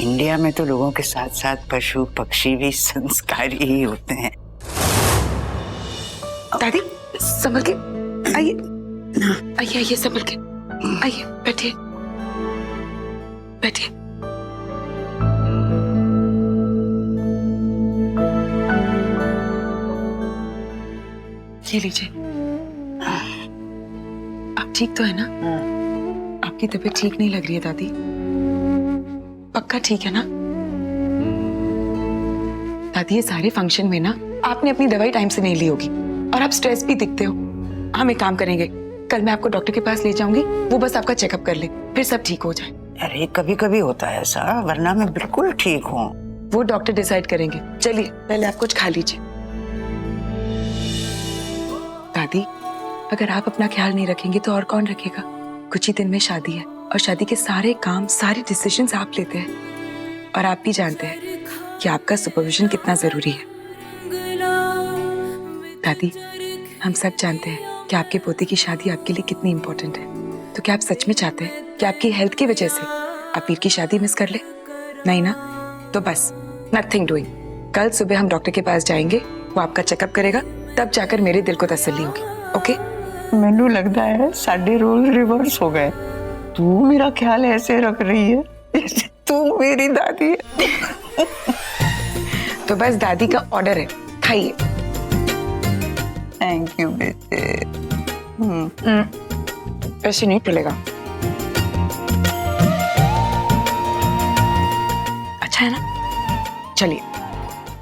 India में तो लोगों के साथ साथ पशु पक्षी भी संस्कारी ही होते हैं। दादी संभल के आइए, आइए आइए संभल के आइए, बैठिए बैठिए। ये लीजिए। आप ठीक तो है ना? आपकी तबीयत ठीक नहीं लग रही है दादी, पक्का ठीक है ना? दादी ये सारे फंक्शन में ना आपने अपनी दवाई टाइम से नहीं ली होगी और आप स्ट्रेस भी दिखते हो। हम एक काम करेंगे, कल मैं आपको डॉक्टर के पास ले जाऊंगी, वो बस आपका चेकअप कर ले, फिर सब ठीक हो जाए। अरे कभी कभी होता है ऐसा, वरना मैं बिल्कुल ठीक हूँ। वो डॉक्टर डिसाइड करेंगे। चलिए पहले आप कुछ खा लीजिए। दादी अगर आप अपना ख्याल नहीं रखेंगे तो और कौन रखेगा? कुछ ही दिन में शादी है और शादी के सारे काम, सारे डिसीजंस आप लेते हैं और आप भी जानते हैं कि आपका सुपरविजन कितना जरूरी है। दादी हम सब जानते हैं कि आपके पोते की शादी आपके लिए कितनी इंपॉर्टेंट है, तो क्या आप सच में चाहते हैं कि आपकी हेल्थ की वजह से आप वीर की शादी मिस कर ले? नहीं ना, तो बस नथिंग डूइंग। कल सुबह हम डॉक्टर के पास जाएंगे, वो आपका चेकअप करेगा, तब जाकर मेरे दिल को तसल्ली होगी। ओके? मैनू लगता है साडे रोल रिवर्स हो गए। तू मेरा ख्याल ऐसे रख रही है जैसे तू मेरी दादी है। तो बस दादी का ऑर्डर है, खाइए। थैंक यू बेटे। ऐसे नहीं चलेगा। अच्छा है ना? चलिए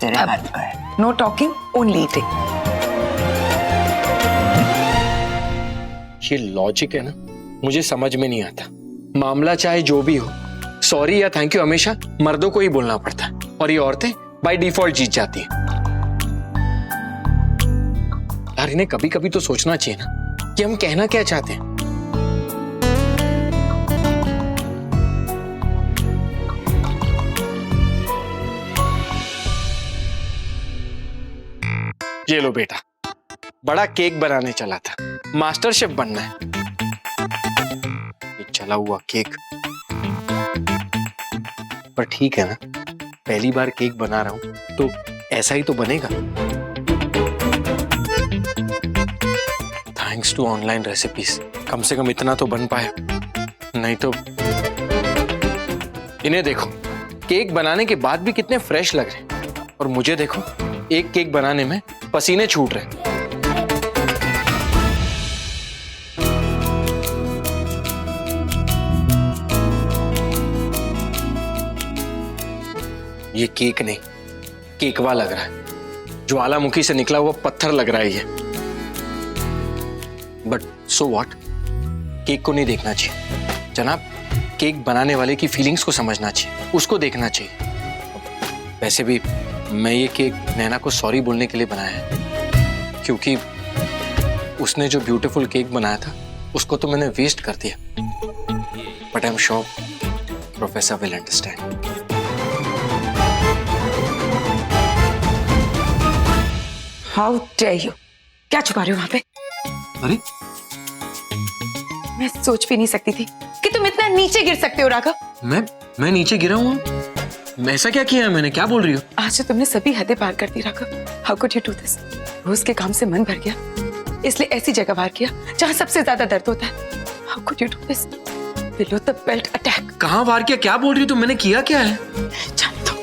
तेरे हाथ का है। Know talking, only eating. ये लॉजिक है ना, मुझे समझ में नहीं आता। मामला चाहे जो भी हो, सॉरी या थैंक यू हमेशा मर्दों को ही बोलना पड़ता है और ये औरतें बाय डिफॉल्ट जीत जाती हैं। यार इन्हें कभी कभी तो सोचना चाहिए ना कि हम कहना क्या चाहते हैं। ये लो बेटा, बड़ा केक बनाने चला था, मास्टर शेफ बनना है। ये चला हुआ केक, पर ठीक है ना, पहली बार केक बना रहा हूं तो ऐसा ही तो बनेगा। थैंक्स टू ऑनलाइन रेसिपीज, कम से कम इतना तो बन पाया। नहीं तो इन्हें देखो, केक बनाने के बाद भी कितने फ्रेश लग रहे हैं, और मुझे देखो एक केक बनाने में पसीने छूट रहे हैं। ये केक नहीं, केकवा लग रहा है। ज्वालामुखी से निकला हुआ पत्थर लग रहा है ये। बट सो व्हाट, केक को नहीं देखना चाहिए जनाब, केक बनाने वाले की फीलिंग्स को समझना चाहिए, उसको देखना चाहिए। वैसे भी मैं ये केक नैना को सॉरी बोलने के लिए बनाया है, क्योंकि उसने जो ब्यूटीफुल केक बनाया था उसको तो मैंने वेस्ट कर दिया। But I am sure professor will understand. How dare you! क्या छुपा रहे हो वहां पे? अरे मैं सोच भी नहीं सकती थी कि तुम इतना नीचे गिर सकते हो राघव। मैं नीचे गिरा हूं? ऐसा क्या किया है मैंने? क्या बोल रही हो? आज तो तुमने सभी हदें पार कर दी Raghav. How could you do this? रोज के काम से मन भर गया, इसलिए ऐसी जगह वार किया जहां सबसे ज्यादा दर्द होता है। How could you do this? Below the belt attack. कहां वार किया? क्या बोल रही हो तुम? मैंने किया क्या है? जाने दो।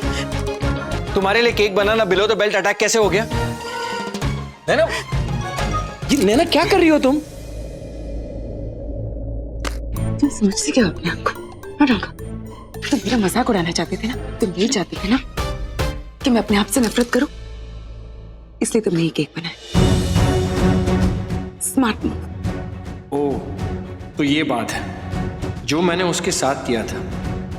तुम्हारे लिए cake banana below the belt attack कैसे हो गया? नैना, ये नैना क्या कर रही हो तुम? तुम समझते क्या हो अपने आप को? हाँ राघव, तुम मेरा मजाक उड़ाना चाहते थे ना? तुम यही चाहते थे ना कि मैं अपने आप से नफरत करूं? इसलिए तुमने ये केक बनाया। Smart move. ओह, तो ये बात है। जो मैंने उसके साथ किया था,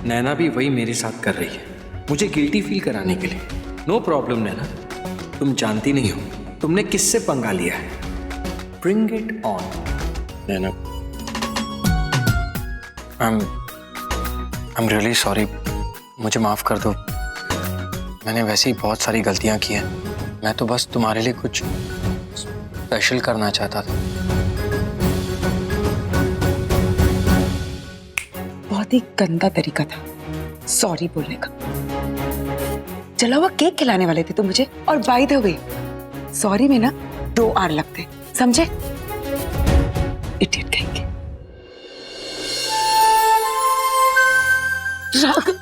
नैना भी वही मेरे साथ कर रही है, मुझे गिल्टी फील कराने के लिए। नो प्रॉब्लम नैना, तुम जानती नहीं हो तुमने किससे पंगा लिया है। Bring it on Naina. I am really sorry, मुझे माफ कर दो। मैंने वैसे ही बहुत सारी गलतियां की हैं। मैं तो बस तुम्हारे लिए कुछ स्पेशल करना चाहता था। बहुत ही गंदा तरीका था सॉरी बोलने का। जला हुआ केक खिलाने वाले थे तुम मुझे, और बाय द वे सॉरी में ना 2 आर लगते, समझे? इडियट कहेंगे। राघव,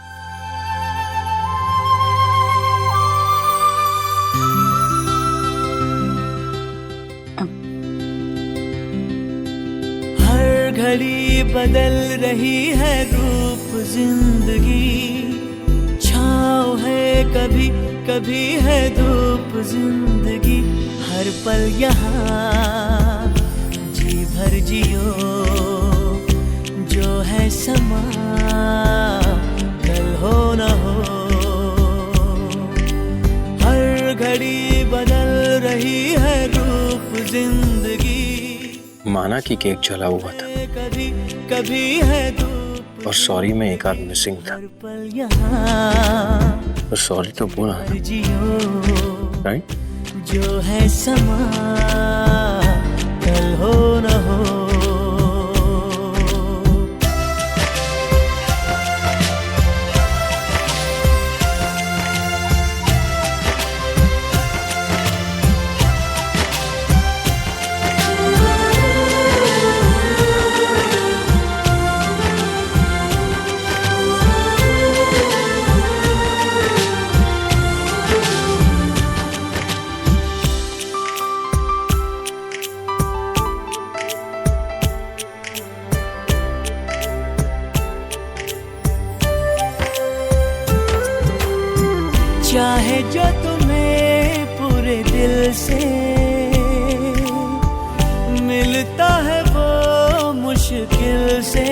हर घड़ी बदल रही है रूप जिंदगी, छाँव है कभी कभी है धूप जिंदगी, हर पल यहाँ जी भर जियो, जो है समा कल हो न हो, हर घड़ी बदल रही है रूप जिंदगी। माना कि केक जला हुआ था कभी कभी है धूप और सॉरी में एक आध मिसिंग था, पल यहाँ तो सॉरी तो बोला ना, राइट? जो है समा कल हो न हो। चाहे जो तुम्हें पूरे दिल से मिलता है वो मुश्किल से,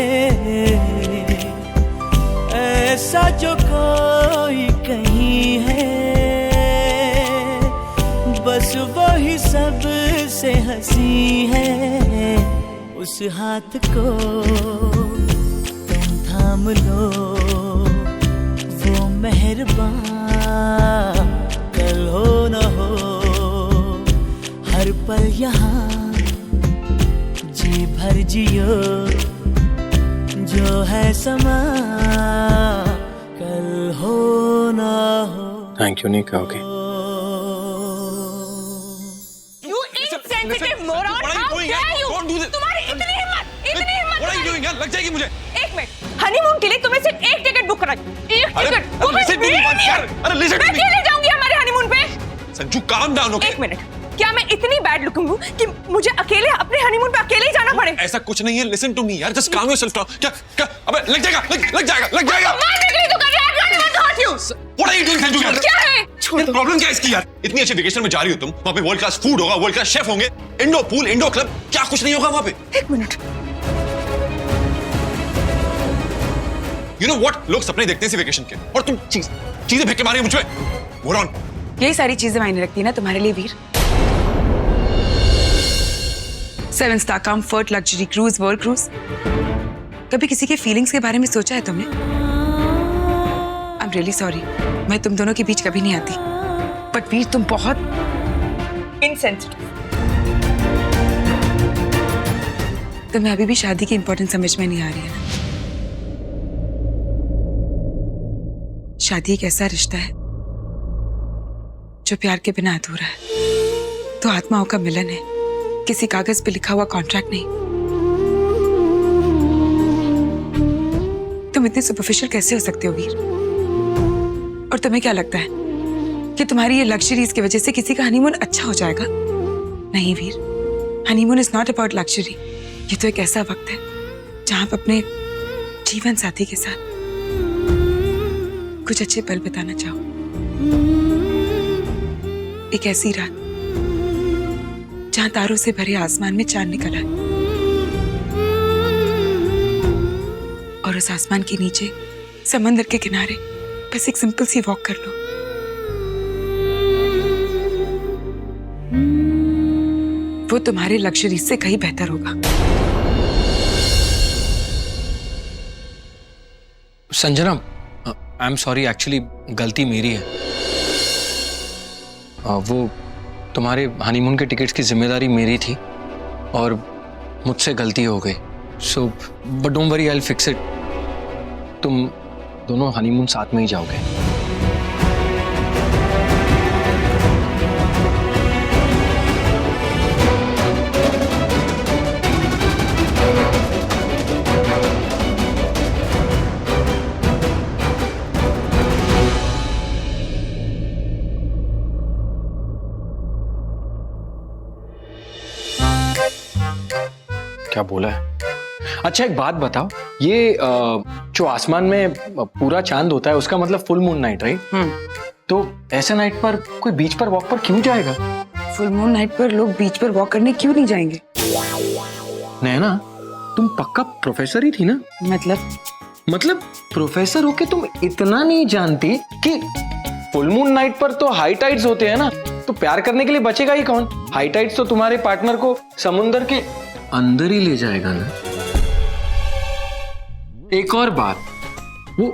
ऐसा जो कोई कहीं है बस वही सब से हंसी है, उस हाथ को तुम थाम लो, वो मेहरबान कल हो न हो, हर पल यहाँ जी भर जियो, जो है समा कल हो न हो। थैंक यू नहीं कहोगे? You insensitive moron! How dare you? तुम्हारी इतनी हिम्मत! What are you doing यार? लग जाएगी मुझे। एक मिनट, हनीमून के लिए तुम्हें सिर्फ एक टिकट बुक कराई, एक टिकट। वो भी listen to me, मेरे बात लिए। कर। अरे listen to मैं me। अकेले जाऊंगी हमारे हनीमून पे। Sanju calm down, okay? एक मिनट, क्या मैं इतनी बैड लुकिंग हूँ कि मुझे अकेले अपने हनीमून पे अकेले ही जाना पड़े? ऐसा कुछ नहीं है, listen to me यार, just calm yourself down। क्या अबे लग जाएगा, लग जाएगा। मारने के लिए तो कर रहा है, I'm not hurt you। What are you doing Sanju यार? क्या है? प्रॉब्लम क्या है इसकी यार? इतनी अच्छी वेकेशन में जा रही हो तुम, वहाँ पे वर्ल्ड क्लास फूड होगा, वर्ल्ड क्लास शेफ होंगे, इंडो पूल, इंडो क्लब, क्या कुछ नहीं होगा वहाँ पे? एक मिनट, You know what? लोग सपने देखते हैं इसी वेकेशन के, और तुम चीजें फेंक के मारी मुझ पे। Moron। यही सारी चीजें मायने रखती है ना तुम्हारे लिए वीर? 7 star comfort, luxury cruise, world cruise. कभी किसी के फीलिंग्स के बारे में सोचा है तुमने? आई एम रियली सॉरी, मैं तुम दोनों के बीच कभी नहीं आती, बट वीर तुम बहुत insensitive। तुम्हें अभी भी शादी की इंपॉर्टेंस समझ में नहीं आ रही है ना? शादी एक ऐसा रिश्ता है जो प्यार के बिना अधूरा है, तो आत्माओं का मिलन है, किसी कागज पे लिखा हुआ कॉन्ट्रैक्ट नहीं। तुम इतने सुपरफिशियल कैसे हो सकते हो वीर? और तुम्हें क्या लगता है कि तुम्हारी ये लग्जरीज की वजह से किसी का हनीमून अच्छा हो जाएगा? नहीं Veer, honeymoon is not about luxury. ये तो एक ऐसा वक्त है जहां आप अपने जीवन साथी के साथ कुछ अच्छे पल बिताना चाहो। एक ऐसी रात जहां तारों से भरे आसमान में चांद निकल आए और उस आसमान के नीचे समंदर के किनारे बस एक सिंपल सी वॉक कर लो। वो तुम्हारे लग्जरी से कहीं बेहतर होगा। Sanjana, I am sorry, actually गलती मेरी है। वो तुम्हारे हनीमून के टिकट्स की जिम्मेदारी मेरी थी और मुझसे गलती हो गई। So but don't worry, I will fix it. तुम दोनों हनीमून साथ में ही जाओगे। क्या बोला है? अच्छा एक बात बताओ, ये जो आसमान में पूरा चांद होता है उसका मतलब फुल मून नाइट, राइट? तो ऐसे नाइट पर कोई बीच पर वॉक पर क्यों जाएगा? फुल मून नाइट पर लोग बीच पर वॉक करने क्यों नहीं जाएंगे? नैना, तुम पक्का प्रोफेसर ही थी ना? मतलब प्रोफेसर होके तुम इतना नहीं जानती कि फुल मून नाइट पर तो हाई टाइड्स होते हैं ना, तो प्यार करने के लिए बचेगा ही कौन? हाई टाइड्स तो तुम्हारे पार्टनर को समुंदर के अंदर ही ले जाएगा ना। एक और बात, वो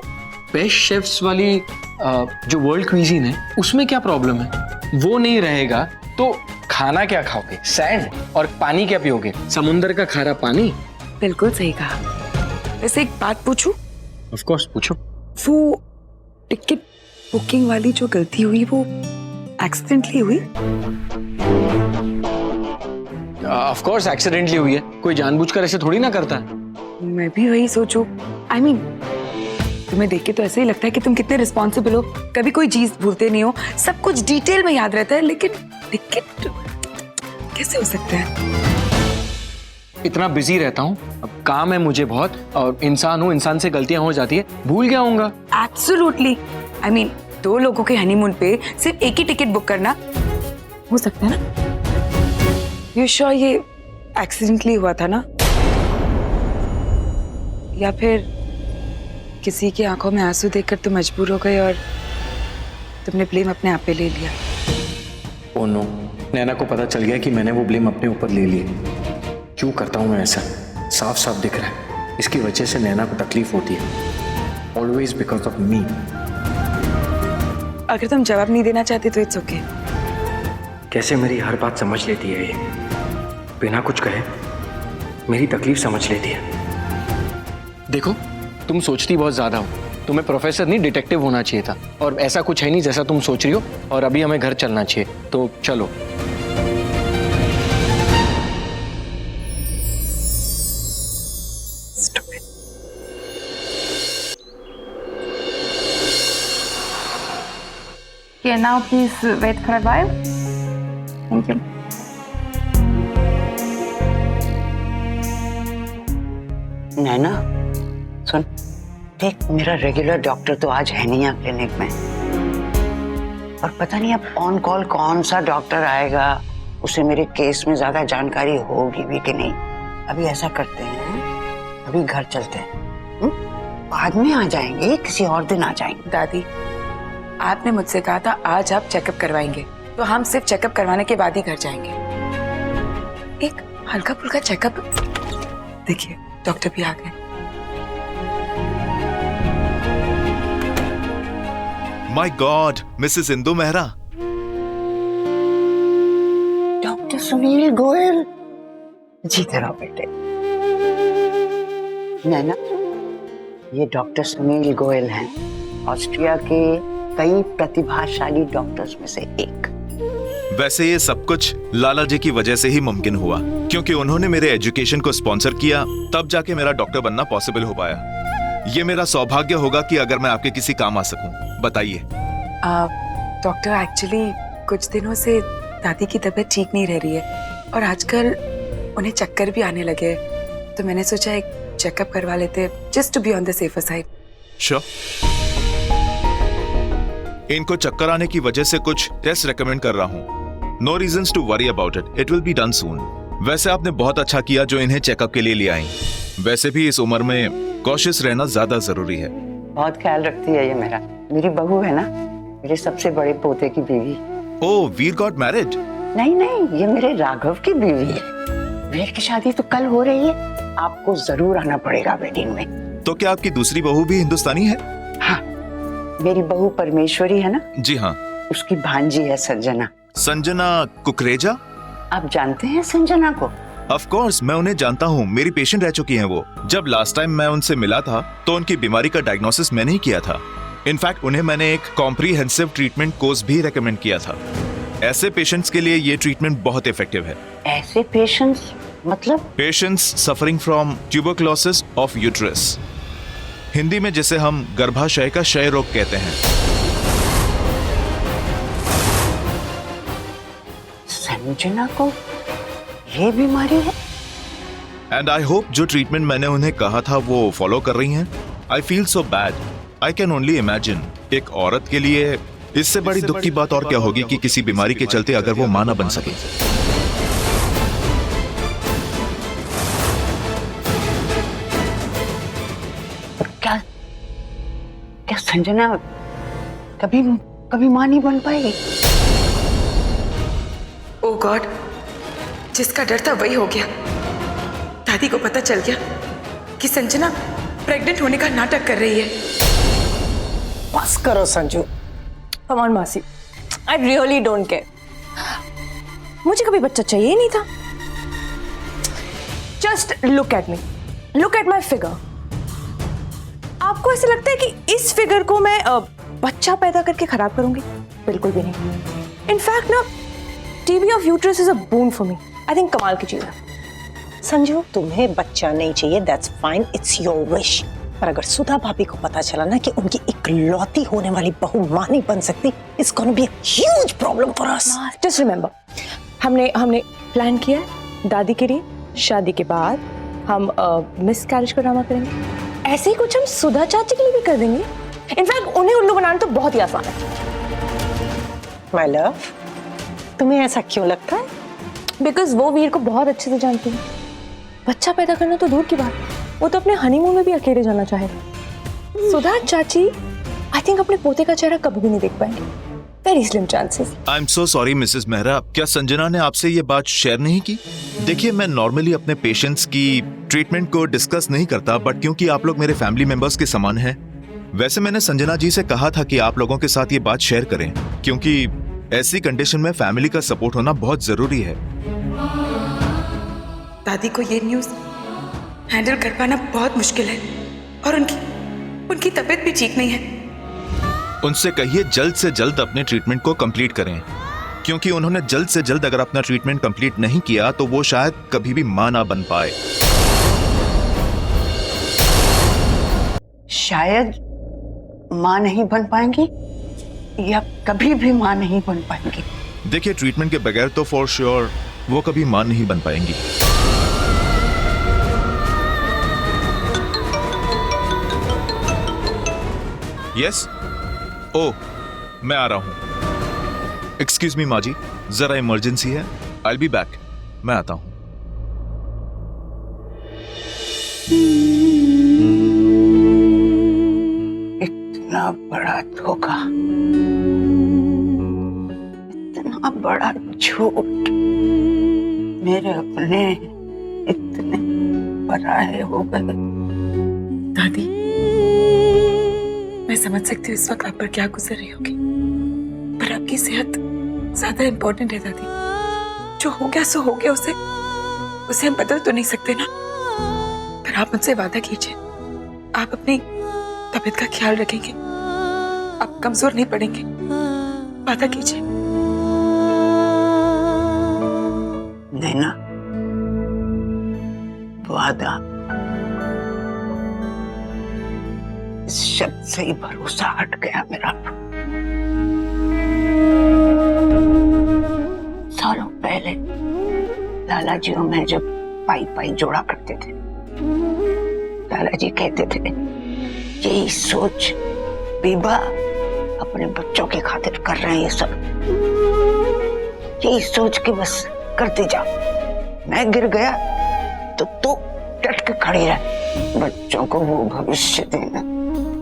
बेस्ट शेफ्स वाली जो वर्ल्ड क्विजीन है उसमें क्या प्रॉब्लम है? वो नहीं रहेगा तो खाना क्या खाओगे? सैंड। और पानी क्या पियोगे? समुंदर का खारा पानी। बिल्कुल सही कहा। वैसे एक बात पूछूं? ऑफ कोर्स पूछो। वो टिकट बुकिंग वाली जो गलती हुई वो एक्सीडेंटली हुई? ऑफ कोर्स एक्सीडेंटली हुई है, कोई जानबूझकर ऐसे थोड़ी ना करता है। मैं भी वही सोचूं। I mean, तुम्हें देख के तो ऐसे ही लगता है कि तुम कितने रिस्पॉन्सिबल हो, कभी कोई चीज भूलते नहीं हो, सब कुछ डिटेल में याद रहता है, लेकिन टिकट कैसे हो सकता है? इतना बिजी रहता हूँ, अब काम है मुझे बहुत, और इंसान हूँ, इंसान से गलतियां हो जाती है, भूल गया होऊंगा। एब्सोल्युटली। I mean, 2 लोगों के हनीमून पे सिर्फ एक ही टिकट बुक करना हो सकता है ना? यू श्योर ये एक्सीडेंटली हुआ था ना? या फिर किसी की आंखों में आंसू देखकर तुम मजबूर हो गए और तुमने ब्लेम अपने आप पे ले लिया? ओ नो, नैना को पता चल गया कि मैंने वो ब्लेम अपने ऊपर ले लिया। क्यों करता हूँ मैं ऐसा? साफ साफ दिख रहा है, इसकी वजह से नैना को तकलीफ होती है। Always because of me. अगर तुम जवाब नहीं देना चाहते तो इट्स ओके। कैसे मेरी हर बात समझ लेती है ये, बिना कुछ कहे मेरी तकलीफ समझ लेती है। देखो, तुम सोचती बहुत ज्यादा हो, तुम्हें प्रोफेसर नहीं डिटेक्टिव होना चाहिए था, और ऐसा कुछ है नहीं जैसा तुम सोच रही हो। और अभी हमें घर चलना चाहिए, तो चलो। Okay, now please wait for a while. Thank you. नैना सुन, देख मेरा रेगुलर डॉक्टर तो आज है नहीं यहाँ क्लिनिक में, और पता नहीं अब ऑन कॉल कौन सा डॉक्टर आएगा, उसे मेरे केस में ज्यादा जानकारी होगी भी कि नहीं। अभी ऐसा करते हैं, अभी घर चलते हैं, बाद में आ जाएंगे, किसी और दिन आ जाएंगे। दादी, आपने मुझसे कहा था आज आप चेकअप करवाएंगे, तो हम सिर्फ चेकअप करवाने के बाद ही घर जाएंगे। एक हल्का फुल्का चेकअप। देखिए डॉक्टर भी आ गए। My God, Mrs Indu Mehra. Doctor Sunil Goyal, जीते रहो बेटे। नैना, ये डॉक्टर सुनील गोयल हैं, ऑस्ट्रिया के कई प्रतिभाशाली डॉक्टर्स में से एक। वैसे ये सब कुछ लाला जी की वजह से ही मुमकिन हुआ, क्योंकि उन्होंने मेरे एजुकेशन को स्पॉन्सर किया, तब जाके मेरा डॉक्टर बनना पॉसिबल हो पाया। ये मेरा सौभाग्य होगा कि अगर मैं आपके किसी काम आ सकूं। बताइए। डॉक्टर, एक्चुअली कुछ दिनों से दादी की तबीयत ठीक नहीं रह रही है, और आजकल उन्हें चक्कर भी आने लगे, तो मैंने सोचा एक चेकअप करवा लेते, just to be on the safer side. Sure. इनको चक्कर आने की वजह से कुछ टेस्ट रेकमेंड कर रहा हूँ। No reasons to worry about it, it will be done soon. वैसे आपने बहुत अच्छा किया जो इन्हें चेकअप के लिए ले आई। वैसे भी इस उम्र में कॉशियस रहना ज्यादा जरूरी है। बहुत ख्याल रखती है ये मेरी बहू है ना, मेरे सबसे बड़े पोते की बीवी। ओह, वीर गॉट मैरिड? नहीं, ये मेरे राघव की बीवी है। वीर की शादी तो कल हो रही है, आपको जरूर आना पड़ेगा वेडिंग में। तो क्या आपकी दूसरी बहू भी हिंदुस्तानी है? हाँ, मेरी बहू परमेश्वरी है ना। जी हाँ। उसकी भांजी है संजना। संजना कुकरेजा? आप जानते हैं संजना को? ऑफ कोर्स मैं उन्हें जानता हूँ, मेरी पेशेंट रह चुकी हैं वो। जब लास्ट टाइम मैं उनसे मिला था तो उनकी बीमारी का डायग्नोसिस मैंने ही किया था। इनफैक्ट उन्हें मैंने एक कॉम्प्रिहेंसिव ट्रीटमेंट कोर्स भी रेकमेंड किया था। ऐसे पेशेंट्स के लिए ये ट्रीटमेंट बहुत इफेक्टिव है। ऐसे पेशेंट्स मतलब? Patients suffering from tuberculosis of uterus, Hindi में जिसे हम गर्भाशय का क्षय रोग कहते हैं। संजना को ये बीमारी है? एंड आई होप जो ट्रीटमेंट मैंने उन्हें कहा था वो फॉलो कर रही हैं। I feel so bad, I can only imagine. एक औरत के लिए इससे बड़ी दुख की बात और क्या होगी कि किसी बीमारी के चलते अगर वो मां ना बन सके। क्या क्या संजना कभी कभी मां नहीं बन पाएगी? ओ गॉड, जिसका डर था वही हो गया। दादी को पता चल गया कि संजना प्रेग्नेंट होने का नाटक कर रही है। बस करो संजू। कम ऑन मासी, आई रियली डोंट केयर। मुझे कभी बच्चा चाहिए ही नहीं था। Just look at me, look at my figure. आपको ऐसे लगता है कि इस फिगर को मैं बच्चा पैदा करके खराब करूंगी? बिल्कुल भी नहीं। इनफैक्ट ना, TB of uterus is a boon for me. I think कमाल की चीज है। संजू, तुम्हें बच्चा नहीं चाहिए, that's fine, it's your wish. पर अगर सुधा भाभी को पता चला ना कि उनकी इकलौती होने वाली बहू मां नहीं बन सकती, it's gonna be a huge problem for us. Just remember, हमने प्लान किया है दादी के लिए शादी के बाद हम मिस कैरेज का ड्रामा करेंगे। ऐसे ही कुछ हम सुधा चाची के लिए भी कर देंगे। इनफैक्ट उन्हें उल्लू बनाना तो बहुत ही आसान है। माय लव, तुम्हें ऐसा क्यों लगता है? बिकॉज वो वीर को बहुत अच्छे से जानती है। बच्चा पैदा करना तो दूर की बात, वो तो अपने हनीमून में भी अकेले जाना चाहेगा। सुधा चाची आई थिंक अपने पोते का चेहरा कभी भी नहीं देख पाएंगे। Very slim chances. I am so sorry Mrs Mehra, क्या संजना ने आपसे ये बात शेयर नहीं की? देखिए, मैं नॉर्मली अपने पेशेंट्स की ट्रीटमेंट को डिस्कस नहीं करता, बट क्योंकि आप लोग मेरे फैमिली मेंबर्स के समान हैं, वैसे मैंने संजना जी से कहा था कि आप लोगों के साथ ये बात शेयर करें, क्योंकि ऐसी कंडीशन में फैमिली का सपोर्ट होना बहुत जरूरी है। दादी को ये न्यूज़ हैंडल कर पाना बहुत मुश्किल है और उनकी तबीयत भी ठीक नहीं है। उनसे कहिए जल्द से जल्द अपने ट्रीटमेंट को कंप्लीट करें, क्योंकि उन्होंने जल्द से जल्द अगर अपना ट्रीटमेंट कंप्लीट नहीं किया तो वो शायद कभी भी मां ना बन पाए। शायद मां नहीं बन पाएंगी या कभी भी मां नहीं बन पाएंगी? देखिए, ट्रीटमेंट के बगैर तो फॉर श्योर वो कभी मां नहीं बन पाएंगी। यस, ओह मैं आ रहा हूं। एक्सक्यूज मी माँ जी, जरा इमरजेंसी है। आई विल बी बैक, मैं आता हूं। इतना बड़ा धोखा, इतना बड़ा झूठ, मेरे अपने इतने पराये हो गए। दादी, मैं समझ सकती हूँ इस वक्त आप पर क्या गुजर रही होगी, पर आपकी सेहत ज्यादा इंपॉर्टेंट है दादी। जो हो गया सो हो गया, उसे हम बदल तो नहीं सकते ना। पर आप मुझसे वादा कीजिए, आप अपनी तबीयत का ख्याल रखेंगे, आप कमजोर नहीं पड़ेंगे। वादा कीजिए। नैना, वादा, इस शब्द से ही भरोसा हट गया मेरा। सालों पहले लाला जी और मैं जब पाई पाई जोड़ा करते थे, लाला जी कहते थे, यही सोच बीबा अपने बच्चों की खातिर कर रहे हैं ये सब, यही सोच के बस करते जा। मैं गिर गया तो तू डट के खड़ी रह, बच्चों को वो भविष्य देना,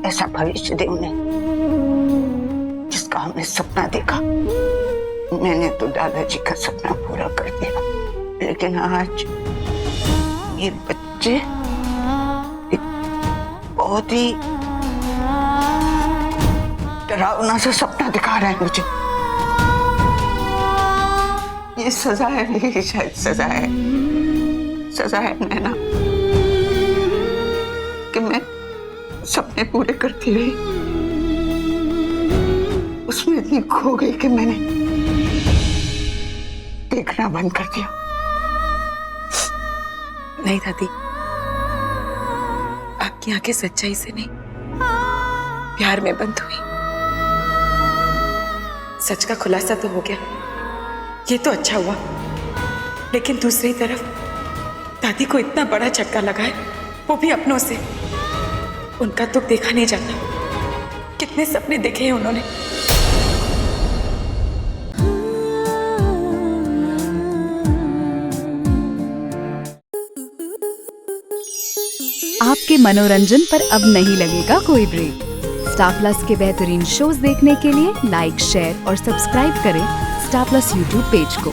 ऐसा भविष्य दे उन्हें जिसका हमने सपना देखा। मैंने तो दादाजी का सपना पूरा कर दिया, लेकिन आज ये बच्चे एक बहुत ही डरावना सा सपना दिखा रहे हैं मुझे। ये सजा है मेरी, शायद सजा है। सजा है नैना कि मैं सपने पूरे करती रही, उसमें इतनी खो गई कि मैंने देखना बंद कर दिया। नहीं दादी, आपकी आंखें सच्चाई से नहीं प्यार में बंद हुई। सच का खुलासा तो हो गया, ये तो अच्छा हुआ, लेकिन दूसरी तरफ दादी को इतना बड़ा झटका लगा है, वो भी अपनों से। उनका दुख देखा नहीं जाता, कितने सपने देखे हैं उन्होंने। आपके मनोरंजन पर अब नहीं लगेगा कोई ब्रेक। स्टार प्लस के बेहतरीन शोज देखने के लिए लाइक, शेयर और सब्सक्राइब करें स्टार प्लस यूट्यूब पेज को।